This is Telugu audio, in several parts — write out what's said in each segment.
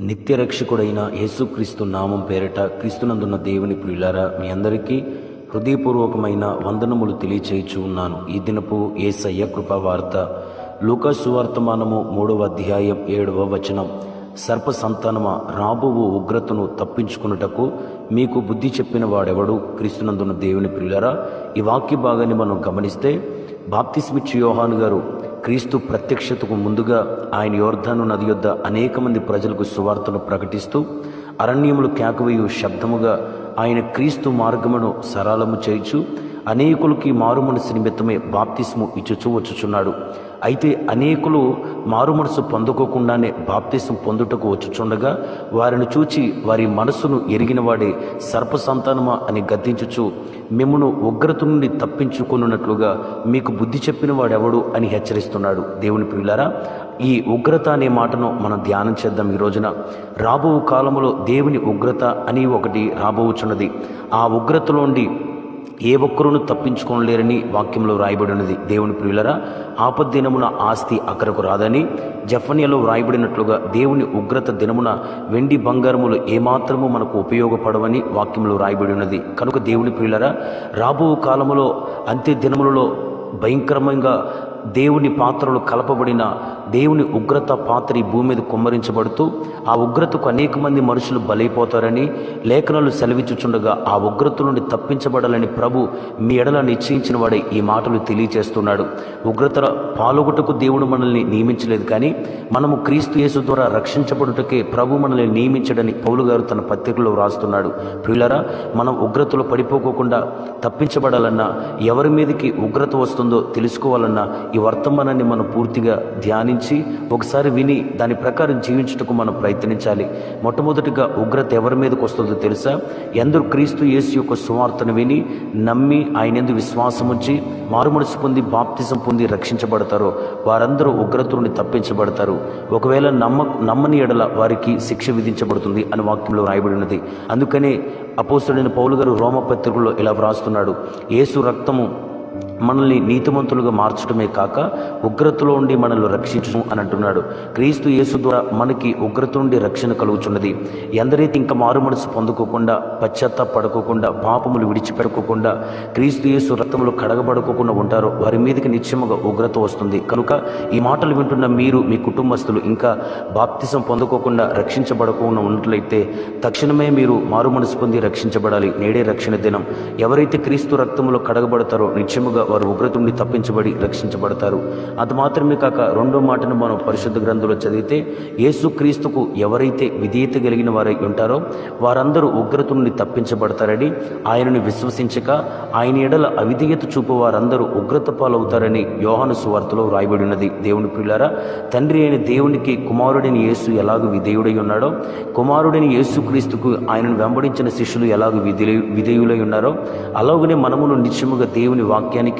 నిత్యరక్షకుడైన యేసుక్రీస్తు నామం పేరిట క్రీస్తునందున్న దేవుని ప్రియులారా, మీ అందరికీ హృదయపూర్వకమైన వందనములు తెలియచేయచ్చు ఉన్నాను. ఈ దినపు యేసయ్య కృపావార్త లూకా సువార్తమానము 3వ అధ్యాయం 7వ వచనం. సర్ప సంతానమా, రాబోవు ఉగ్రతను తప్పించుకున్నటకు మీకు బుద్ధి చెప్పిన వాడెవడు? క్రీస్తునందున్న దేవుని ప్రియులారా, ఈ వాక్య భాగాన్ని మనం గమనిస్తే, బాప్తిస్మిచ్చి యోహాను గారు క్రీస్తు ప్రత్యక్షతకు ముందుగా ఆయన యోర్దాను నది యొద్ద అనేక మంది ప్రజలకు సువార్తను ప్రకటిస్తూ అరణ్యములు కేకవేయు శబ్దముగా ఆయన క్రీస్తు మార్గమును సరళము చేయుచు అనేకులకి మారుమనసు నిమిత్తమే బాప్తిస్ము ఇచ్చుచూ వచ్చుచున్నాడు. అయితే అనేకులు మారుమనసు పొందుకోకుండానే బాప్తిస్ము పొందుటకు వచ్చుచుండగా వారిని చూచి వారి మనసును ఎరిగిన వాడే సర్ప సంతానమా అని గద్దించుచు మిమ్మును ఉగ్రత నుండి తప్పించుకున్నట్లుగా మీకు బుద్ధి చెప్పిన వాడెవడు అని హెచ్చరిస్తున్నాడు. దేవుని ప్రియులారా, ఈ ఉగ్రత అనే మాటను మనం ధ్యానం చేద్దాం. ఈ రోజున రాబో కాలంలో దేవుని ఉగ్రత అని ఒకటి రాబోచున్నది. ఆ ఉగ్రతలోండి ఏ ఒక్కరును తప్పించుకోలేరని వాక్యంలో రాయబడి ఉన్నది. దేవుని ప్రియులరా, ఆపద్దినమున ఆస్తి అక్కడకు రాదని జఫన్యలో వ్రాయబడినట్లుగా దేవుని ఉగ్రత దినమున వెండి బంగారములు ఏమాత్రము మనకు ఉపయోగపడవని వాక్యంలో రాయబడి ఉన్నది. కనుక దేవుని ప్రియులరా, రాబో కాలములో అంత్య దినములలో భయంకరంగా దేవుని పాత్రలు కలపబడిన దేవుని ఉగ్రత పాత్ర ఈ భూమి మీద కుమ్మరించబడుతూ ఆ ఉగ్రతకు అనేక మంది మనుషులు బలైపోతారని లేఖనాలు సెలవిచ్చుచుండగా ఆ ఉగ్రత నుండి తప్పించబడాలని ప్రభు మీ ఎడల నిశ్చయించిన వాడే ఈ మాటలు తెలియచేస్తున్నాడు. ఉగ్రత పాల్గొటకు దేవుడు మనల్ని నియమించలేదు, కానీ మనము క్రీస్తు యేసు ద్వారా రక్షించబడుటకే ప్రభు మనల్ని నియమించడని పౌలు గారు తన పత్రికలో వ్రాస్తున్నాడు. ప్రియులారా, మనం ఉగ్రతలో పడిపోకుండా తప్పించబడాలన్నా, ఎవరి మీదకి ఉగ్రత వస్తుందో తెలుసుకోవాలన్నా ఈ వర్తమానాన్ని మనం పూర్తిగా ధ్యానించి ఒకసారి విని దాని ప్రకారం జీవించుటకు మనం ప్రయత్నించాలి. మొట్టమొదటిగా ఉగ్రత ఎవరి మీదకి వస్తుందో తెలుసా? ఎందరు క్రీస్తు యేసు యొక్క సువార్తను విని నమ్మి ఆయన యందు విశ్వాసం ఉంచి మారుమనసు పొంది బాప్తిజం పొంది రక్షించబడతారో వారందరూ ఉగ్రత నుండి తప్పించబడతారు. ఒకవేళ నమ్మని ఎడల వారికి శిక్ష విధించబడుతుంది అని వాక్యంలో రాయబడి ఉన్నది. అందుకనే అపోస్తలుడైన పౌలు గారు రోమ పత్రికలో ఇలా వ్రాస్తున్నాడు: యేసు రక్తము మనల్ని నీతిమంతులుగా మార్చడమే కాక ఉగ్రతలో ఉండి మనల్ని రక్షించు అని అంటున్నాడు. క్రీస్తు యేసు ద్వారా మనకి ఉగ్రత నుండి రక్షణ కలుగుచున్నది. ఎందరైతే ఇంకా మారు మనసు పొందుకోకుండా, పశ్చాత్తాపడకోకుండా, పాపములు విడిచిపెట్టుకోకుండా, క్రీస్తు యేసు రక్తములు కడగబడుకోకుండా ఉంటారో వారి మీదకి నిశ్చయముగా ఉగ్రత వస్తుంది. కనుక ఈ మాటలు వింటున్న మీరు, మీ కుటుంబస్తులు ఇంకా బాప్తిసం పొందుకోకుండా రక్షించబడకుండా ఉన్నట్లయితే తక్షణమే మీరు మారు మనసు పొంది రక్షించబడాలి. నేడే రక్షణ దినం. ఎవరైతే క్రీస్తు రక్తములో కడగబడతారో నిశ్చయముగా వారు ఉగ్రత నుండి తప్పించబడి రక్షించబడతారు. అది మాత్రమే కాక రెండో మాటను మనం పరిశుద్ధ గ్రంథంలో చదివితే, యేసుక్రీస్తుకు ఎవరైతే విధేయత కలిగిన వారై ఉంటారో వారందరూ ఉగ్రత నుండి తప్పించబడతారని, ఆయనను విశ్వసించక ఆయన ఎడల అవిధేయత చూపు వారందరూ ఉగ్రత పాలవుతారని యోహాను సువార్తలో రాయబడి ఉన్నది. దేవుని ప్రియులారా, తండ్రి అయిన దేవునికి కుమారుడైన యేసు ఎలాగూ విధేయుడై ఉన్నాడో, కుమారుడైన యేసుక్రీస్తుకు ఆయనను వెంబడించిన శిష్యులు ఎలాగూ విధేయులై ఉన్నారో, అలాగనే మనమును నిత్యముగా దేవుని వాక్యానికి,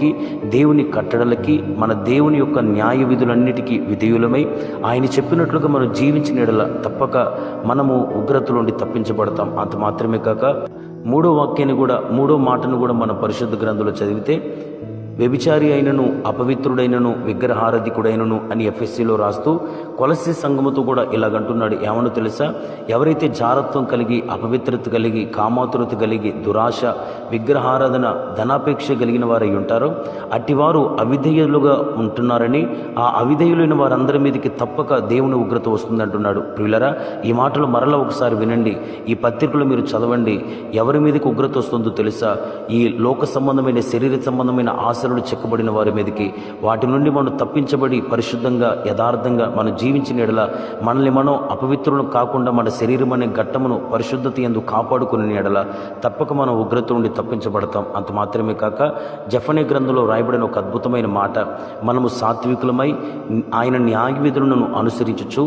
దేవుని కట్టడలకి, మన దేవుని యొక్క న్యాయ విధులన్నిటికీ విధేయులమై ఆయన చెప్పినట్లుగా మనం జీవించిన ఎడల తప్పక మనము ఉగ్రత నుండి తప్పించబడతాం. అంత మాత్రమే కాక మూడో మాటను కూడా మన పరిశుద్ధ గ్రంథంలో చదివితే, వ్యభిచారి అయినను, అపవిత్రుడైనను, విగ్రహారాధికుడైనను అని ఎఫ్ఎస్సిలో రాస్తూ కొలస్సీ సంఘముతో కూడా ఇలాగంటున్నాడు. ఏమనో తెలుసా? ఎవరైతే జారత్వం కలిగి, అపవిత్రత కలిగి, కామాతురత కలిగి, దురాశ, విగ్రహారాధన, ధనాపేక్ష కలిగిన వారై ఉంటారో అట్టివారు అవిధేయులుగా ఉంటున్నారని, ఆ అవిధేయులైన వారందరి మీదకి తప్పక దేవుని ఉగ్రత వస్తుందంటున్నాడు. ప్రియులరా, ఈ మాటలు మరలా ఒకసారి వినండి. ఈ పత్రికలు మీరు చదవండి. ఎవరి మీదకి ఉగ్రత వస్తుందో తెలుసా? ఈ లోక సంబంధమైన, శరీర సంబంధమైన ఆశ చెక్కబడిన వారి మీదకి. వాటి నుండి మనం తప్పించబడి పరిశుద్ధంగా, యథార్థంగా మనం జీవించిన ఎడల, మనల్ని మనం అపవిత్రులను కాకుండా మన శరీరం అనే ఘట్టమును పరిశుద్ధత యందు కాపాడుకునే ఎడల తప్పక మనం ఉగ్రత నుండి తప్పించబడతాం. అంత మాత్రమే కాక జఫన్యా గ్రంథంలో రాయబడిన ఒక అద్భుతమైన మాట, మనము సాత్వికులమై ఆయన న్యాయ విధులను అనుసరించుచు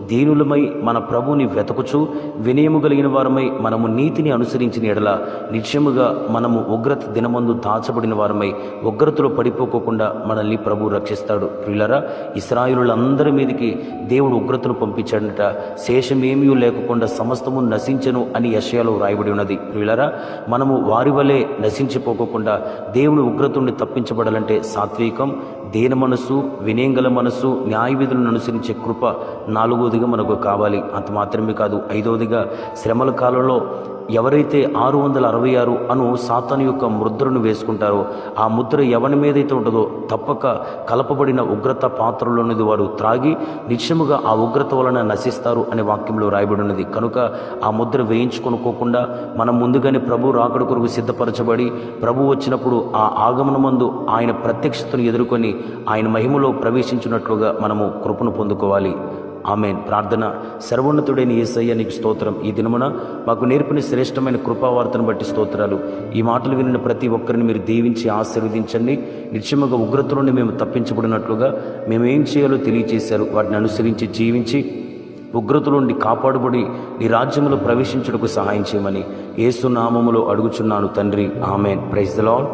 దీనులమై మన ప్రభుని వెతకుచు వినయము కలిగిన వారమై మనము నీతిని అనుసరించిన ఎడల నిశ్చయముగా మనము ఉగ్రత దినమందు దాచబడిన వారమై ఉగ్రతలో పడిపోకుండా మనల్ని ప్రభు రక్షిస్తాడు. ప్రియులారా, ఇశ్రాయేలులందరి మీదకి దేవుడు ఉగ్రతను పంపించాడట. శేషమేమీ లేకుండా సమస్తము నశించెను అని యెషయాలో రాయబడి ఉన్నది. ప్రియులారా, మనము వారి వలె నశించిపోకుండా దేవుని ఉగ్రత నుండి తప్పించబడాలంటే సాత్వికం, దేన మనసు, వినయంగల మనసు, న్యాయ విధులను అనుసరించే కృప 4వదిగా మనకు కావాలి. అంత మాత్రమే కాదు, 5వదిగా శ్రమల కాలంలో ఎవరైతే 666 అను సాతాను యొక్క ముద్రను వేసుకుంటారో ఆ ముద్ర ఎవరి మీదైతే ఉంటుందో తప్పక కలపబడిన ఉగ్రత పాత్రలోనిది వారు త్రాగి నిశ్చయముగా ఆ ఉగ్రత వలన నశిస్తారు అనే వాక్యంలో రాయబడి ఉన్నది. కనుక ఆ ముద్ర వేయించుకొనుకోకుండా మనం ముందుగానే ప్రభు రాకడ కొరకు సిద్ధపరచబడి ప్రభు వచ్చినప్పుడు ఆ ఆగమనమందు ఆయన ప్రత్యక్షతను ఎదుర్కొని ఆయన మహిమలో ప్రవేశించినట్లుగా మనము కృపను పొందుకోవాలి. ఆమేన్. ప్రార్థన. సర్వోన్నతుడైన యేసయ్య నీకు స్తోత్రం. ఈ దినమున మాకు నేర్పిన శ్రేష్టమైన కృపావార్తను బట్టి స్తోత్రాలు. ఈ మాటలు వినిన ప్రతి ఒక్కరిని మీరు దీవించి ఆశీర్వదించండి. నిశ్చయముగా ఉగ్రత నుండి మేము తప్పించబడినట్లుగా మేము ఏం చేయాలో తెలియజేశారు. వాటిని అనుసరించి జీవించి ఉగ్రత నుండి కాపాడుబడి నీ రాజ్యములో ప్రవేశించుటకు సహాయం చేయమని యేసు నామములో అడుగుచున్నాను తండ్రి. ఆమేన్. Praise the lord.